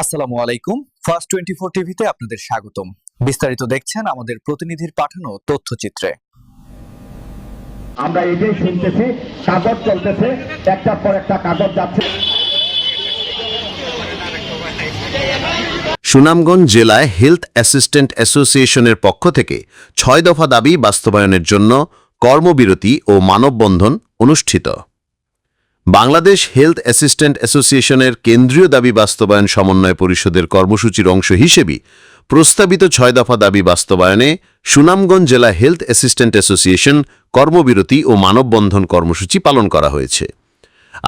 আসসালামু আলাইকুম। ফার্স্ট 24 টিভিতে আপনাদের স্বাগতম। বিস্তারিত দেখছেন আমাদের প্রতিনিধির পাঠানো তথ্যচিত্রে। আমরা এটাই শুনতেছি, কাগজ চলতেছে, একটার পর একটা কাগজ যাচ্ছে। সুনামগঞ্জ জেলায় হেলথ অ্যাসিস্ট্যান্ট অ্যাসোসিয়েশনের পক্ষ থেকে ৬ দফা দাবি বাস্তবায়নের জন্য কর্মবিরতি ও মানববন্ধন অনুষ্ঠিত। বাংলাদেশ হেলথ অ্যাসিস্ট্যান্ট অ্যাসোসিয়েশনের কেন্দ্রীয় দাবি বাস্তবায়ন সমন্বয় পরিষদের কর্মসূচির অংশ হিসেবে প্রস্তাবিত ৬ দফা দাবি বাস্তবায়নে সুনামগঞ্জ জেলা হেলথ অ্যাসিস্ট্যান্ট অ্যাসোসিয়েশন কর্মবিরতি ও মানববন্ধন কর্মসূচি পালন করা হয়েছে।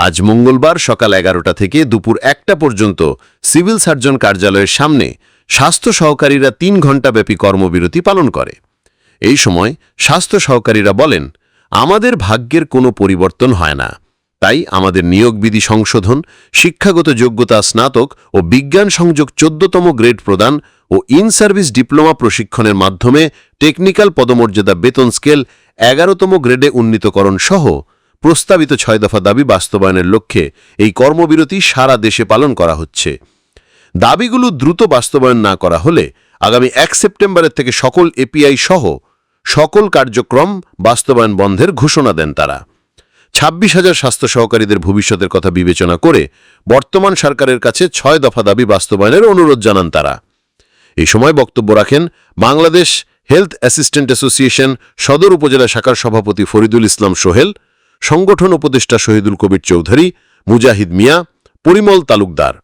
আজ মঙ্গলবার সকাল ১১টা থেকে দুপুর ১টা পর্যন্ত সিভিল সার্জন কার্যালয়ের সামনে স্বাস্থ্য সহকারীরা ৩ ঘণ্টাব্যাপী কর্মবিরতি পালন করে। এই সময় স্বাস্থ্য সহকারীরা বলেন, আমাদের ভাগ্যের কোনো পরিবর্তন হয় না, তাই আমাদের নিয়োগ বিধি সংশোধন, শিক্ষাগত যোগ্যতা স্নাতক ও বিজ্ঞান সংযোগ ১৪তম গ্রেড প্রদান ও ইন সার্ভিস ডিপ্লোমা প্রশিক্ষণের মাধ্যমে টেকনিক্যাল পদমর্যাদা বেতন স্কেল ১১তম গ্রেডে উন্নীতকরণ সহ প্রস্তাবিত ৬ দফা দাবি বাস্তবায়নের লক্ষ্যে এই কর্মবিরতি সারা দেশে পালন করা হচ্ছে। দাবিগুলো দ্রুত বাস্তবায়ন না করা হলে আগামী ১ সেপ্টেম্বরের থেকে সকল এপিআই সহ সকল কার্যক্রম বাস্তবায়ন বন্ধের ঘোষণা দেন তারা। ২৬,০০০ স্বাস্থ্য সহকারীদের ভবিষ্যতের কথা বিবেচনা করে বর্তমান সরকারের কাছে ৬ দফা দাবি বাস্তবায়নের অনুরোধ জানান তারা। এই সময় বক্তব্য রাখেন বাংলাদেশ হেলথ অ্যাসিস্ট্যান্ট অ্যাসোসিয়েশন সদর উপজেলা শাখার সভাপতি ফরিদুল ইসলাম সোহেল, সংগঠন উপদেষ্টা শহীদুল কবির চৌধুরী, মুজাহিদ মিয়া, পরিমল তালুকদার।